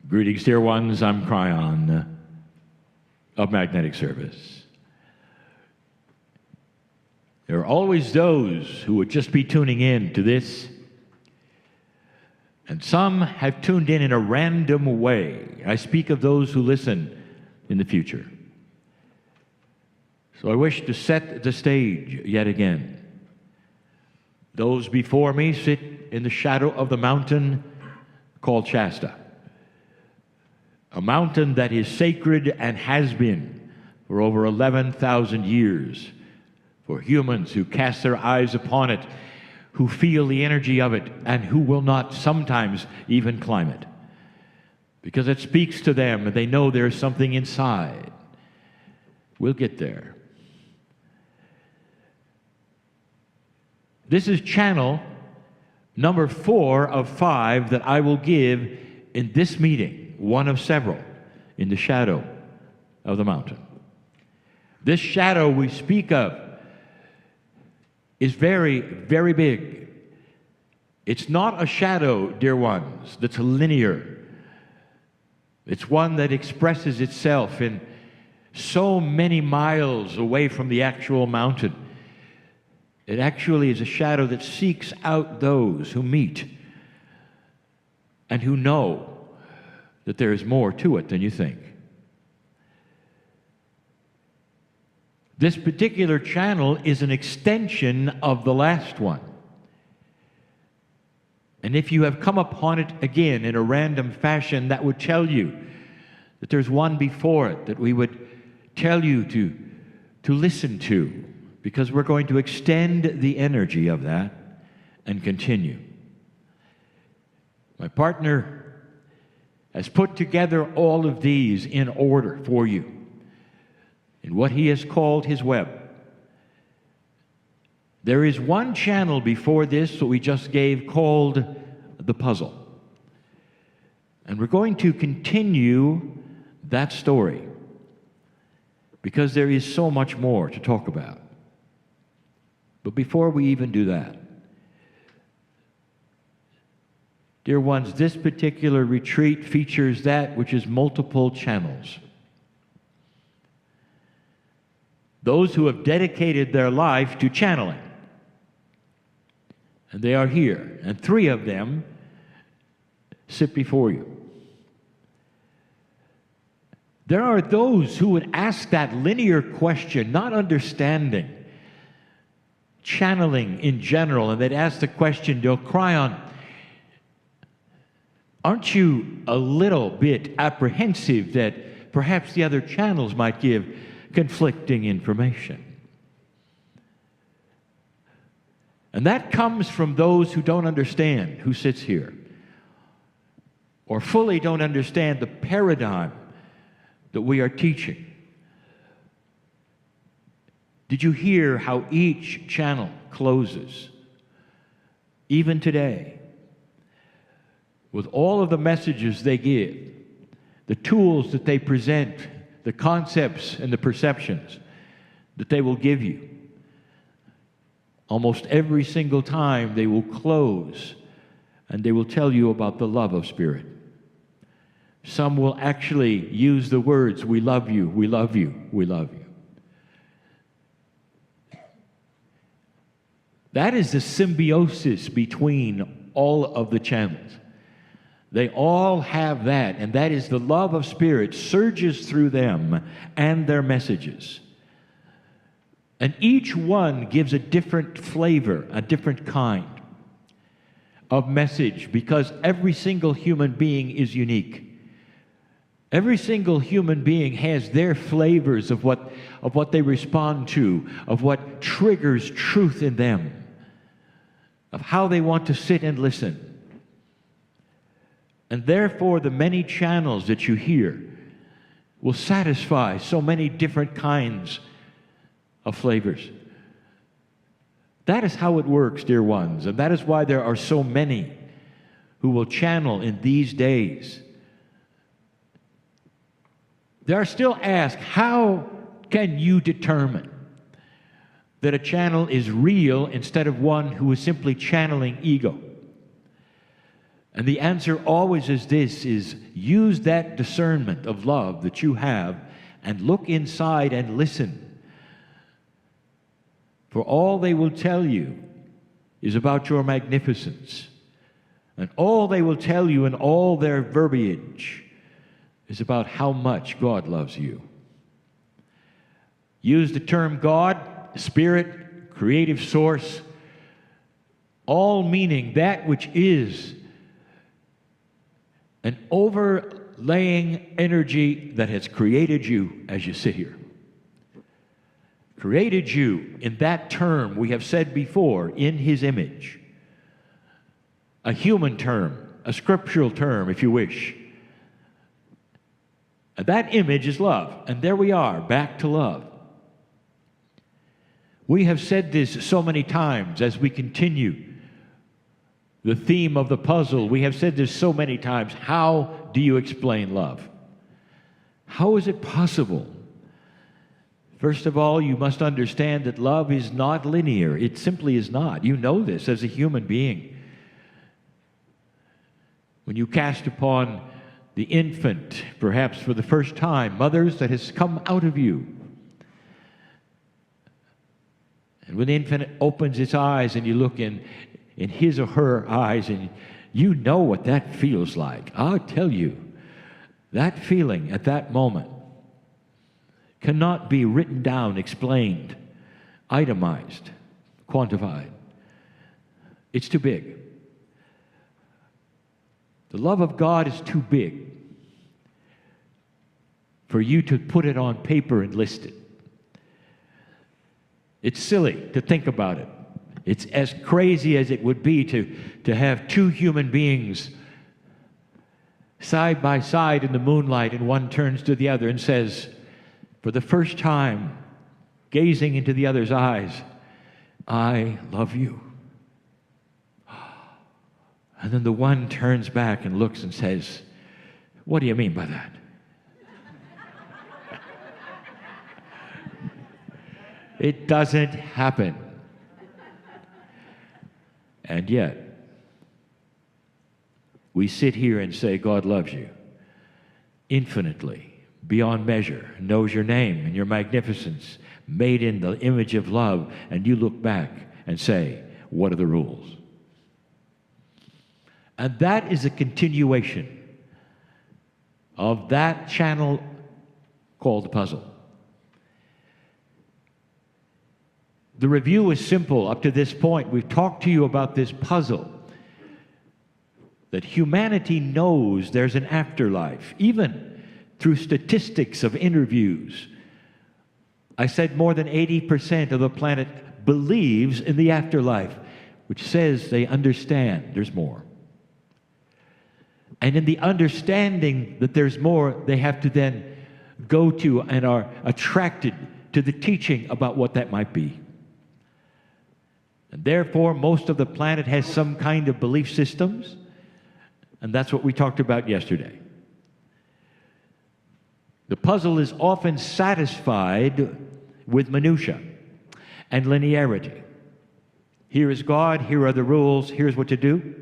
Greetings, dear ones. I'm Kryon of Magnetic Service. There are always those who would just be tuning in to this, and some have tuned in a random way. I speak of those who listen in the future. So I wish to set the stage yet again. Those before me sit in the shadow of the mountain called Shasta, a mountain that is sacred and has been for over 11,000 years for humans who cast their eyes upon it, who feel the energy of it, and who will not sometimes even climb it, because it speaks to them and they know there's something inside. We'll get there. This is channel number 4 of 5 that I will give in this meeting, one of several, in the shadow of the mountain. This shadow we speak of is very, very big. It's not a shadow, dear ones, that's linear. It's one that expresses itself in so many miles away from the actual mountain. It actually is a shadow that seeks out those who meet and who know that there is more to it than you think. This particular channel is an extension of the last one. And if you have come upon it again in a random fashion, that would tell you that there's one before it that we would tell you to listen to, because we're going to extend the energy of that and continue. My partner has put together all of these in order for you in what he has called his web. There is one channel before this that we just gave called the puzzle. And we're going to continue that story because there is so much more to talk about. But before we even do that, dear ones, this particular retreat features that which is multiple channels. Those who have dedicated their life to channeling. And they are here, and 3 of them sit before you. There are those who would ask that linear question, not understanding channeling in general, and they'd ask the question, Kryon, aren't you a little bit apprehensive that perhaps the other channels might give conflicting information? And that comes from those who don't understand who sits here, or fully don't understand the paradigm that we are teaching. Did you hear how each channel closes, even today, with all of the messages they give, the tools that they present, the concepts and the perceptions that they will give you? Almost every single time they will close and they will tell you about the love of Spirit. Some will actually use the words, we love you, we love you, we love you. That is the symbiosis between all of the channels. They all have that, and that is the love of Spirit surges through them and their messages. And each one gives a different flavor, a different kind of message, because every single human being is unique. Every single human being has their flavors of what they respond to, of what triggers truth in them, of how they want to sit and listen. And therefore, the many channels that you hear will satisfy so many different kinds of flavors. That is how it works, dear ones, and that is why there are so many who will channel in these days. They are still asked, how can you determine that a channel is real instead of one who is simply channeling ego? And the answer always is this, is use that discernment of love that you have and look inside and listen. For all they will tell you is about your magnificence. And all they will tell you in all their verbiage is about how much God loves you. Use the term God, Spirit, creative source, all meaning that which is an overlaying energy that has created you as you sit here. Created you in that term we have said before, in His image. A human term, a scriptural term, if you wish. And that image is love. And there we are, back to love. We have said this so many times as we continue the theme of the puzzle. We have said this so many times. How do you explain love? How is it possible? First of all, you must understand that love is not linear. It simply is not. You know this as a human being. When you cast upon the infant, perhaps for the first time, mothers, that has come out of you. And when the infant opens its eyes and you look in his or her eyes, and you know what that feels like. I'll tell you, that feeling at that moment cannot be written down, explained, itemized, quantified. It's too big. The love of God is too big for you to put it on paper and list it. It's silly to think about it. It's as crazy as it would be to have two human beings side by side in the moonlight, and one turns to the other and says, for the first time, gazing into the other's eyes, I love you. And then the one turns back and looks and says, what do you mean by that? It doesn't happen. And yet, we sit here and say, God loves you infinitely, beyond measure, knows your name and your magnificence, made in the image of love, and you look back and say, what are the rules? And that is a continuation of that channel called the puzzle. The review is simple up to this point. We've talked to you about this puzzle, that humanity knows there's an afterlife, even through statistics of interviews. I said more than 80% of the planet believes in the afterlife, which says they understand there's more. And in the understanding that there's more, they have to then go to and are attracted to the teaching about what that might be. And therefore, most of the planet has some kind of belief systems, and that's what we talked about yesterday. The puzzle is often satisfied with minutia and linearity. Here is God, here are the rules, here's what to do.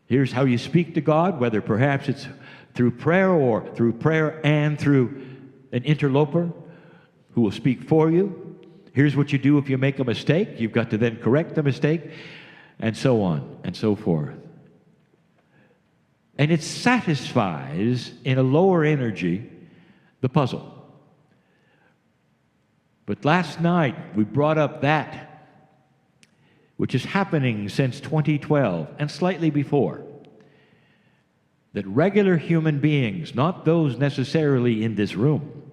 Here's how you speak to God, whether perhaps it's through prayer or through prayer and through an interloper who will speak for you. Here's what you do if you make a mistake. You've got to then correct the mistake, and so on and so forth. And it satisfies in a lower energy the puzzle. But last night we brought up that which is happening since 2012 and slightly before, that regular human beings, not those necessarily in this room,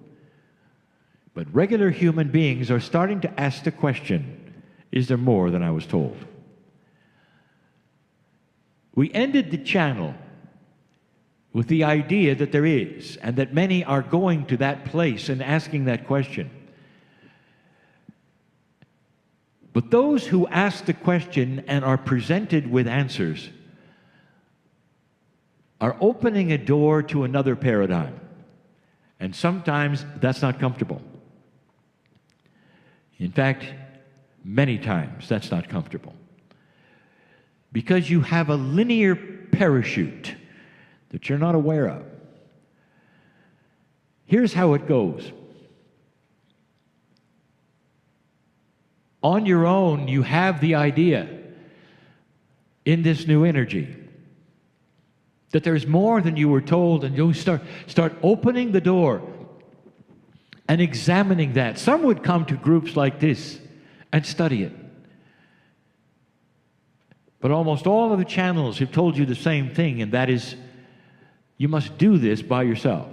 but regular human beings are starting to ask the question, is there more than I was told? We ended the channel with the idea that there is, and that many are going to that place and asking that question. But those who ask the question and are presented with answers are opening a door to another paradigm. And sometimes that's not comfortable. In fact, many times that's not comfortable. Because you have a linear parachute that you're not aware of. Here's how it goes. On your own, you have the idea in this new energy that there's more than you were told, and you start opening the door and examining that. Some would come to groups like this and study it. But almost all of the channels have told you the same thing, and that is, you must do this by yourself.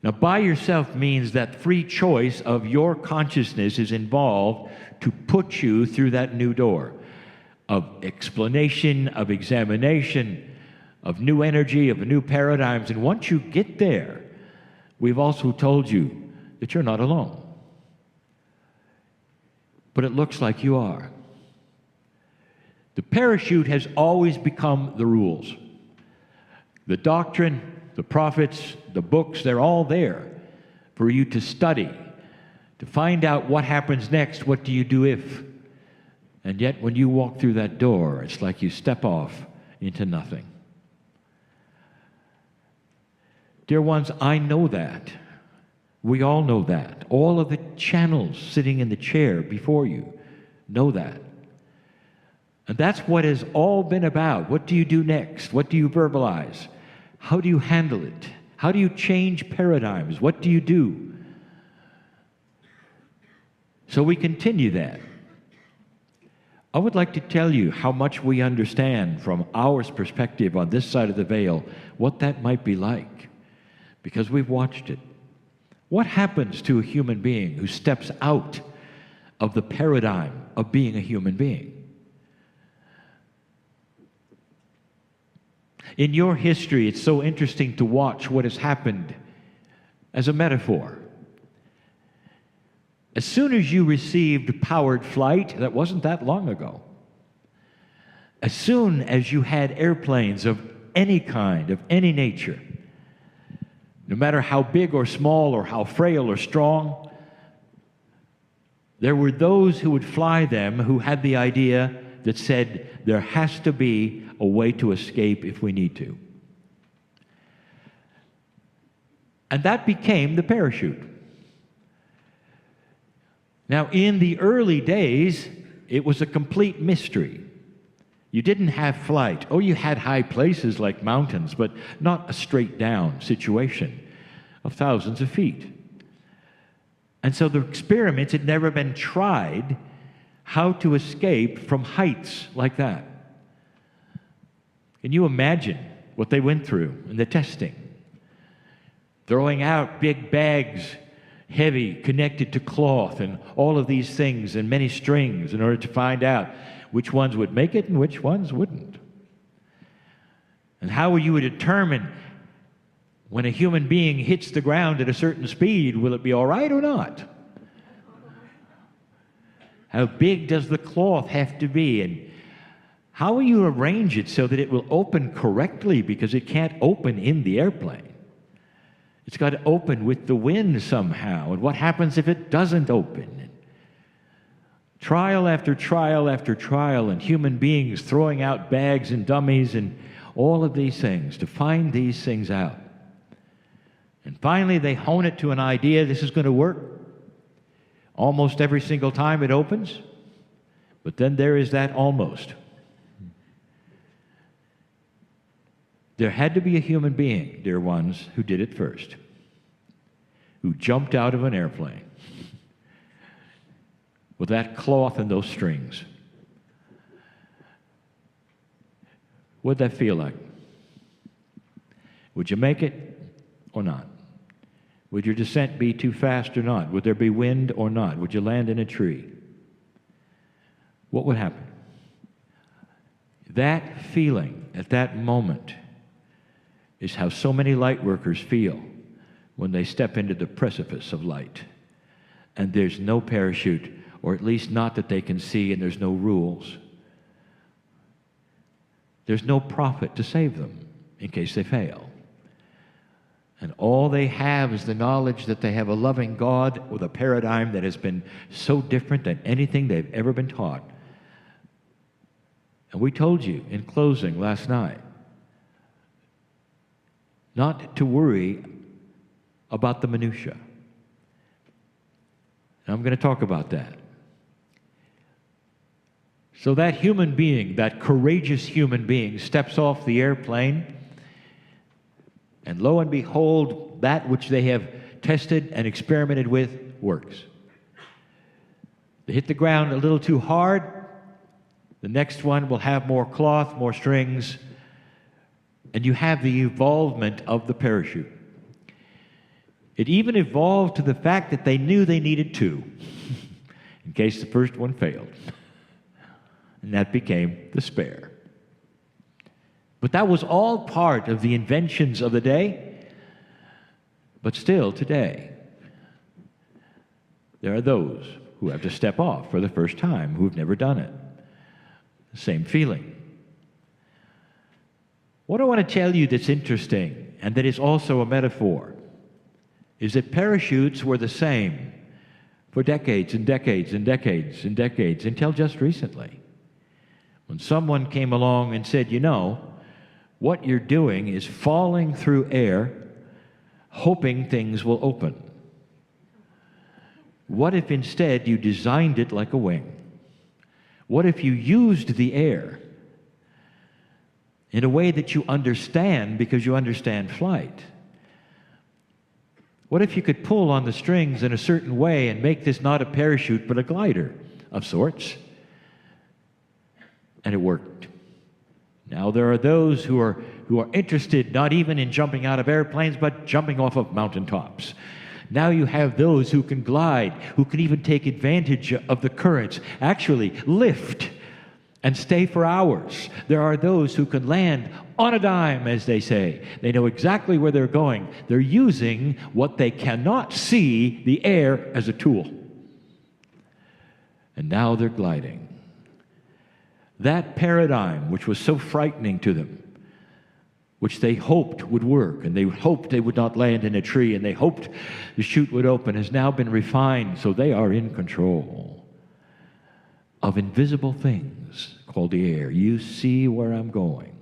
Now, by yourself means that free choice of your consciousness is involved to put you through that new door of explanation, of examination, of new energy, of new paradigms. And once you get there, we've also told you that you're not alone. But it looks like you are. The parachute has always become the rules. The doctrine, the prophets, the books, they're all there for you to study, to find out what happens next, what do you do if. And yet when you walk through that door, it's like you step off into nothing. Dear ones, I know that. We all know that. All of the channels sitting in the chair before you know that. And that's what has all been about. What do you do next? What do you verbalize? How do you handle it? How do you change paradigms? What do you do? So we continue that. I would like to tell you how much we understand from our perspective on this side of the veil, what that might be like, because we've watched it. What happens to a human being who steps out of the paradigm of being a human being? In your history, it's so interesting to watch what has happened as a metaphor. As soon as you received powered flight, that wasn't that long ago. As soon as you had airplanes of any kind, of any nature, no matter how big or small or how frail or strong, there were those who would fly them who had the idea that said there has to be a way to escape if we need to. And that became the parachute. Now, in the early days, it was a complete mystery. You didn't have flight. Oh, you had high places like mountains, but not a straight down situation of thousands of feet. And so the experiments had never been tried how to escape from heights like that. Can you imagine what they went through in the testing? Throwing out big bags, heavy, connected to cloth, and all of these things, and many strings, in order to find out which ones would make it and which ones wouldn't. And how will you determine when a human being hits the ground at a certain speed, will it be all right or not? How big does the cloth have to be? And how will you arrange it so that it will open correctly? Because it can't open in the airplane. It's got to open with the wind somehow. And what happens if it doesn't open? Trial after trial after trial, and human beings throwing out bags and dummies and all of these things to find these things out. And finally, they hone it to an idea, this is going to work. Almost every single time it opens. But then there is that almost. There had to be a human being, dear ones, who did it first, who jumped out of an airplane with that cloth and those strings. What'd that feel like? Would you make it or not? Would your descent be too fast or not? Would there be wind or not? Would you land in a tree? What would happen? That feeling at that moment is how so many light workers feel when they step into the precipice of light. And there's no parachute, or at least not that they can see, and there's no rules. There's no prophet to save them in case they fail. And all they have is the knowledge that they have a loving God with a paradigm that has been so different than anything they've ever been taught. And we told you in closing last night not to worry about the minutia. And I'm going to talk about that. So that human being, that courageous human being, steps off the airplane, and lo and behold, that which they have tested and experimented with works. They hit the ground a little too hard. The next one will have more cloth, more strings, and you have the evolvement of the parachute. It even evolved to the fact that they knew they needed two in case the first one failed. And that became the spare. But that was all part of the inventions of the day. But still, today, there are those who have to step off for the first time, who've never done it. The same feeling. What I want to tell you that's interesting, and that is also a metaphor, is that parachutes were the same for decades and decades and decades and decades, until just recently, when someone came along and said, you know, what you're doing is falling through air, hoping things will open. What if instead you designed it like a wing? What if you used the air in a way that you understand because you understand flight? What if you could pull on the strings in a certain way and make this not a parachute but a glider of sorts? And it worked. Now there are those who are interested not even in jumping out of airplanes but jumping off of mountaintops. Now you have those who can glide, who can even take advantage of the currents, actually lift and stay for hours. There are those who can land on a dime, as they say. They know exactly where they're going. They're using what they cannot see, the air, as a tool. And now they're gliding. That paradigm, which was so frightening to them, which they hoped would work, and they hoped they would not land in a tree, and they hoped the chute would open, has now been refined so they are in control of invisible things called the air. You see where I'm going.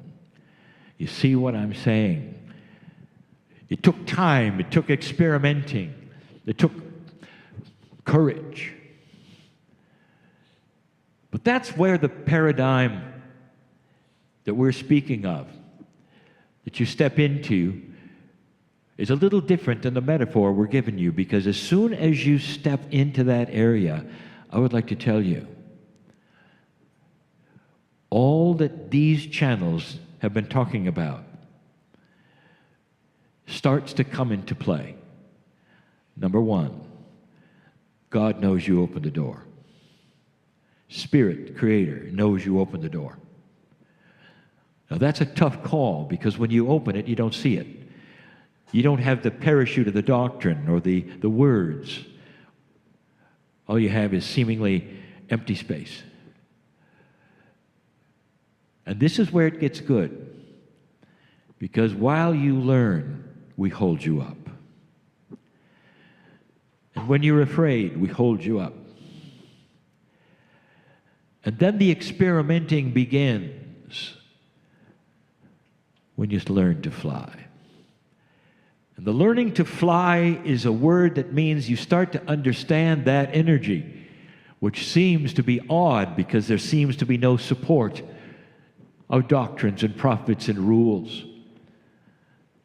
You see what I'm saying. It took time. It took experimenting. It took courage. But that's where the paradigm that we're speaking of, that you step into, is a little different than the metaphor we're giving you, because as soon as you step into that area, I would like to tell you, all that these channels have been talking about starts to come into play. Number one, God knows you opened the door. Spirit, Creator, knows you opened the door. Now that's a tough call, because when you open it, you don't see it. You don't have the parachute of the doctrine or the words. All you have is seemingly empty space. And this is where it gets good, because while you learn, we hold you up. And when you're afraid, we hold you up. And then the experimenting begins when you learn to fly. And the learning to fly is a word that means you start to understand that energy, which seems to be odd because there seems to be no support of doctrines and prophets and rules.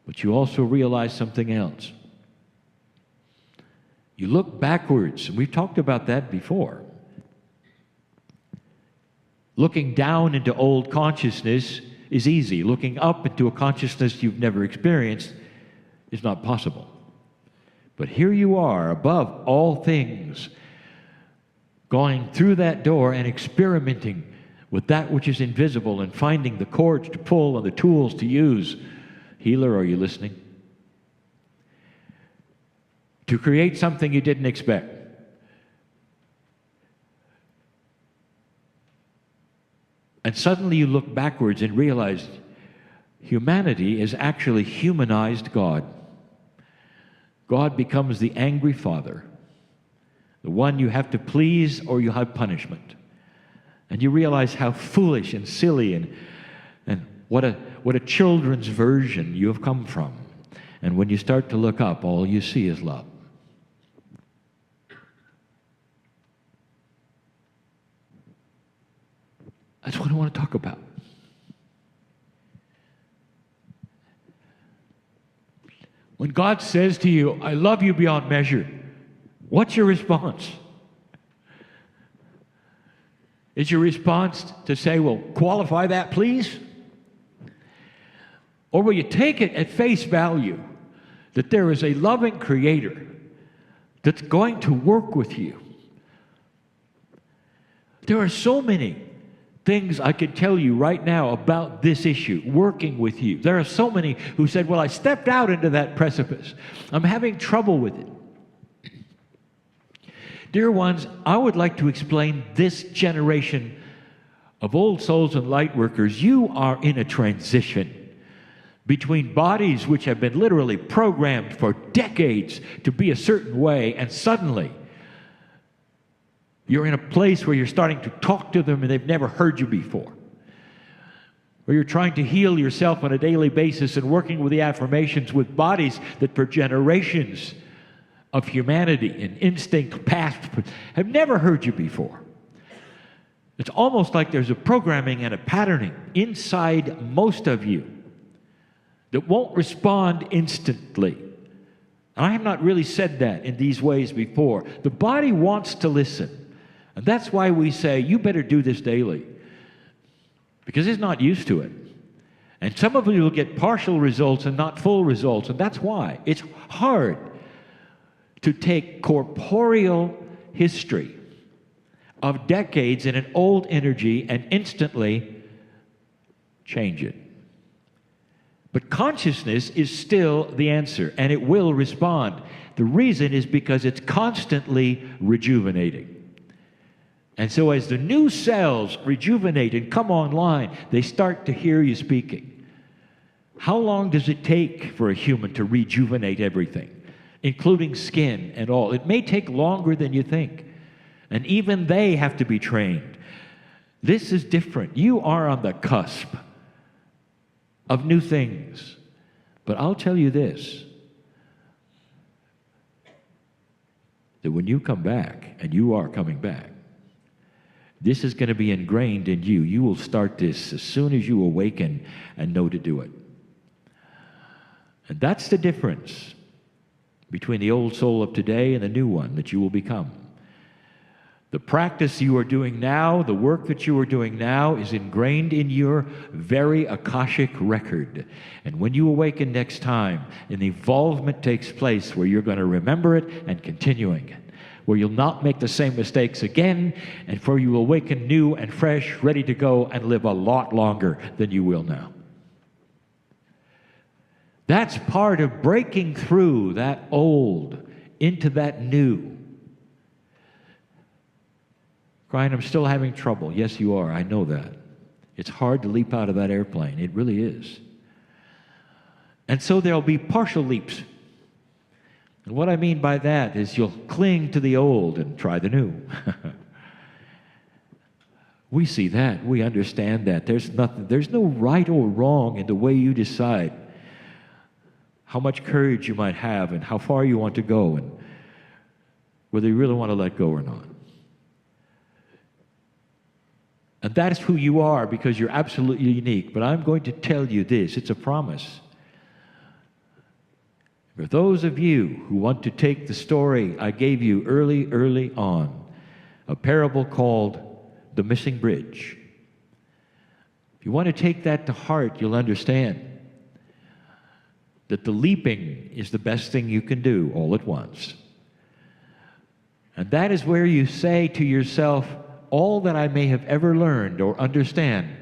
But you also realize something else. You look backwards, and we've talked about that before. Looking down into old consciousness is easy. Looking up into a consciousness you've never experienced is not possible. But here you are, above all things, going through that door and experimenting with that which is invisible and finding the cords to pull and the tools to use. Healer, are you listening? To create something you didn't expect. And suddenly you look backwards and realize humanity is actually humanized God. God becomes the angry father, the one you have to please or you have punishment. And you realize how foolish and silly and what a children's version you have come from. And when you start to look up, all you see is love. That's what I want to talk about. When God says to you, I love you beyond measure, what's your response? Is your response to say, well, qualify that, please? Or will you take it at face value that there is a loving Creator that's going to work with you? There are so many things I could tell you right now about this issue, working with you. There are so many who said, well, I stepped out into that precipice. I'm having trouble with it. Dear ones, I would like to explain this generation of old souls and light workers. You are in a transition between bodies which have been literally programmed for decades to be a certain way, and suddenly you're in a place where you're starting to talk to them and they've never heard you before. Where you're trying to heal yourself on a daily basis and working with the affirmations with bodies that for generations of humanity and instinct past have never heard you before. It's almost like there's a programming and a patterning inside most of you that won't respond instantly. And I have not really said that in these ways before. The body wants to listen. And that's why we say, you better do this daily. Because it's not used to it. And some of you will get partial results and not full results. And that's why. It's hard to take corporeal history of decades in an old energy and instantly change it. But consciousness is still the answer, and it will respond. The reason is because it's constantly rejuvenating. And so as the new cells rejuvenate and come online, they start to hear you speaking. How long does it take for a human to rejuvenate everything, including skin and all? It may take longer than you think. And even they have to be trained. This is different. You are on the cusp of new things. But I'll tell you this, that when you come back, and you are coming back, this is going to be ingrained in you. You will start this as soon as you awaken and know to do it. And that's the difference between the old soul of today and the new one that you will become. The practice you are doing now, the work that you are doing now is ingrained in your very Akashic record. And when you awaken next time, an evolvement takes place where you're going to remember it and continuing it, where you'll not make the same mistakes again, and for you will awaken new and fresh, ready to go and live a lot longer than you will now. That's part of breaking through that old into that new. Kryon, I'm still having trouble. Yes, you are. I know that. It's hard to leap out of that airplane. It really is. And so there'll be partial leaps. And what I mean by that is you'll cling to the old and try the new. We see that. We understand that. There's no right or wrong in the way you decide how much courage you might have and how far you want to go and whether you really want to let go or not. And that is who you are because you're absolutely unique. But I'm going to tell you this. It's a promise. For those of you who want to take the story I gave you early on, a parable called The Missing Bridge. If you want to take that to heart, you'll understand that the leaping is the best thing you can do all at once. And that is where you say to yourself, all that I may have ever learned or understand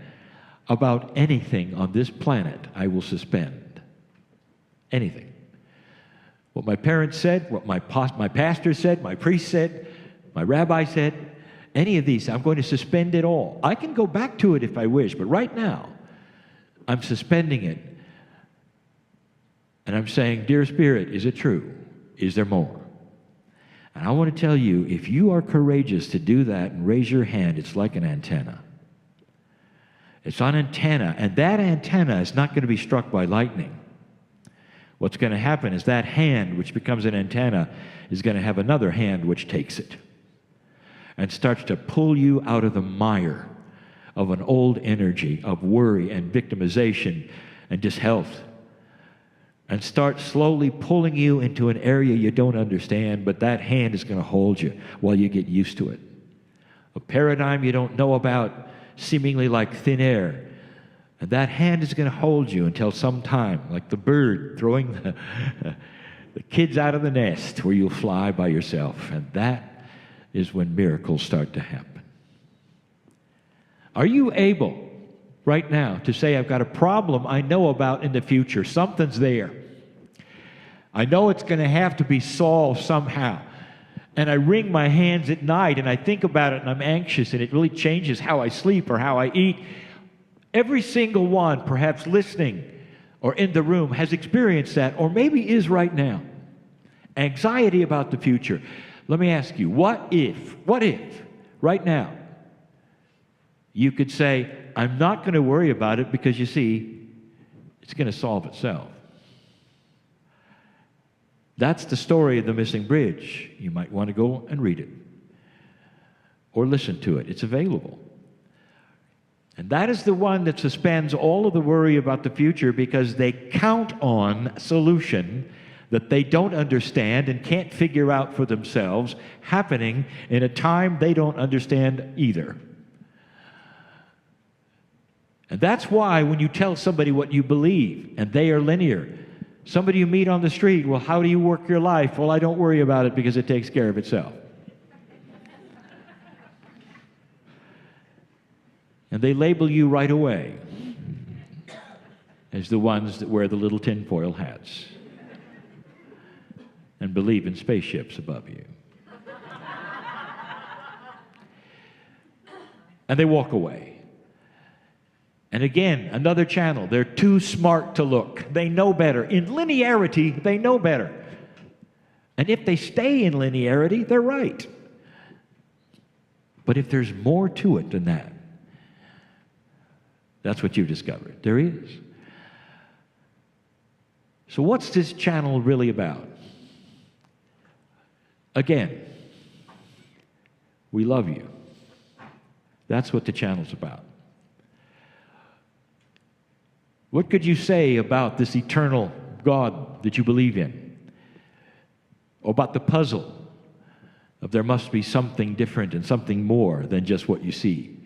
about anything on this planet, I will suspend. Anything. What my parents said, what my pastor said, my priest said, my rabbi said, any of these, I'm going to suspend it all. I can go back to it if I wish, but right now, I'm suspending it. And I'm saying, dear Spirit, is it true? Is there more? And I want to tell you, if you are courageous to do that and raise your hand, it's like an antenna. It's an antenna, and that antenna is not going to be struck by lightning. What's going to happen is that hand, which becomes an antenna, is going to have another hand which takes it and starts to pull you out of the mire of an old energy of worry and victimization and dishealth, and start slowly pulling you into an area you don't understand, but that hand is going to hold you while you get used to it. A paradigm you don't know about, seemingly like thin air. And that hand is going to hold you until some time, like the bird throwing the kids out of the nest, where you'll fly by yourself. And that is when miracles start to happen. Are you able right now to say, I've got a problem I know about in the future? Something's there. I know it's going to have to be solved somehow. And I wring my hands at night and I think about it and I'm anxious, and it really changes how I sleep or how I eat. Every single one, perhaps listening or in the room, has experienced that, or maybe is right now. Anxiety about the future. Let me ask you, what if, right now, you could say, I'm not going to worry about it because, you see, it's going to solve itself. That's the story of the missing bridge. You might want to go and read it or listen to it. It's available. And that is the one that suspends all of the worry about the future, because they count on a solution that they don't understand and can't figure out for themselves, happening in a time they don't understand either. And that's why when you tell somebody what you believe and they are linear, somebody you meet on the street, well, how do you work your life? Well, I don't worry about it because it takes care of itself. And they label you right away as the ones that wear the little tinfoil hats and believe in spaceships above you. And they walk away. And again, another channel. They're too smart to look. They know better. In linearity, they know better. And if they stay in linearity, they're right. But if there's more to it than that, that's what you've discovered. There is. So what's this channel really about? Again, we love you. That's what the channel's about. What could you say about this eternal God that you believe in? Or about the puzzle of there must be something different and something more than just what you see?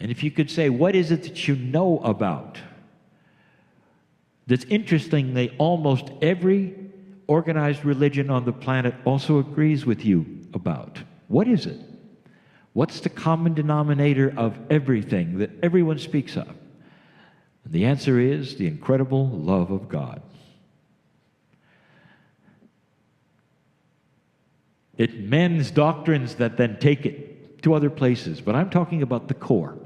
And if you could say, what is it that you know about that's interestingly almost every organized religion on the planet also agrees with you about? What is it? What's the common denominator of everything that everyone speaks of? And the answer is the incredible love of God. It mends doctrines that then take it to other places, but I'm talking about the core.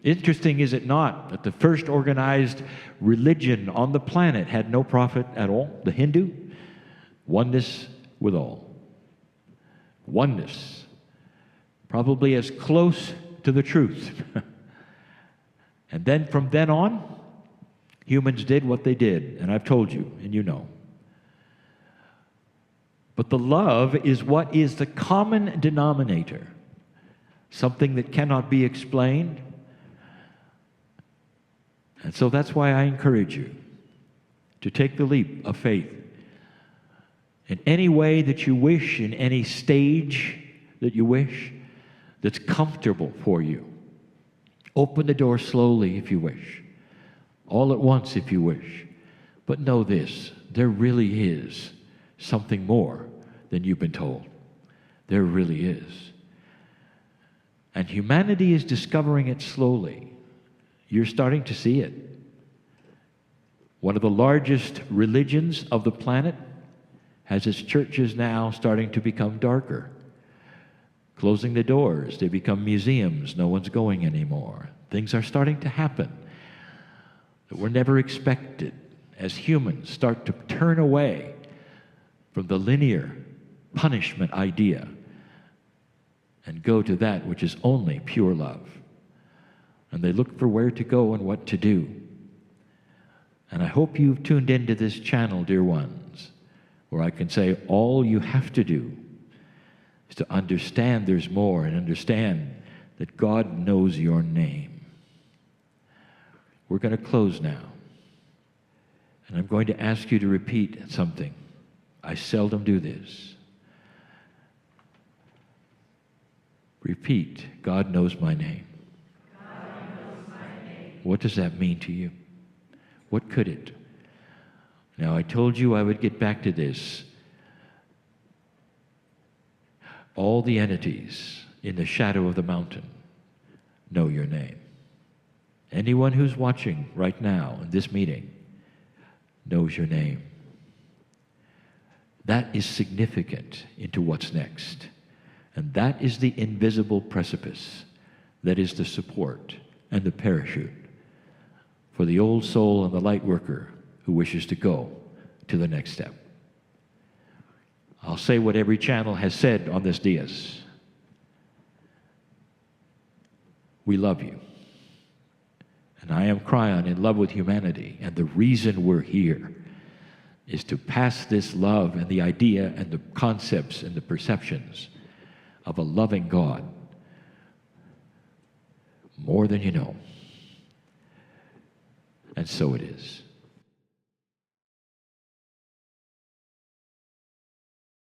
Interesting, is it not, that the first organized religion on the planet had no prophet at all? The Hindu, oneness with all. Oneness, probably as close to the truth. And then from then on, humans did what they did, and I've told you, and you know. But the love is what is the common denominator, something that cannot be explained. And so that's why I encourage you to take the leap of faith in any way that you wish, in any stage that you wish, that's comfortable for you. Open the door slowly if you wish, all at once if you wish. But know this, there really is something more than you've been told. There really is. And humanity is discovering it slowly. You're starting to see it. One of the largest religions of the planet has its churches now starting to become darker. Closing the doors, they become museums. No one's going anymore. Things are starting to happen that were never expected as humans start to turn away from the linear punishment idea and go to that which is only pure love. And they look for where to go and what to do. And I hope you've tuned into this channel, dear ones, where I can say all you have to do is to understand there's more and understand that God knows your name. We're going to close now. And I'm going to ask you to repeat something. I seldom do this. Repeat, God knows my name. God knows my name. What does that mean to you? What could it? Now, I told you I would get back to this. All the entities in the shadow of the mountain know your name. Anyone who's watching right now in this meeting knows your name. That is significant into what's next. And that is the invisible precipice that is the support and the parachute for the old soul and the light worker who wishes to go to the next step. I'll say what every channel has said on this dais. We love you. And I am Kryon, in love with humanity. And the reason we're here is to pass this love and the idea and the concepts and the perceptions of a loving God more than you know. And so it is.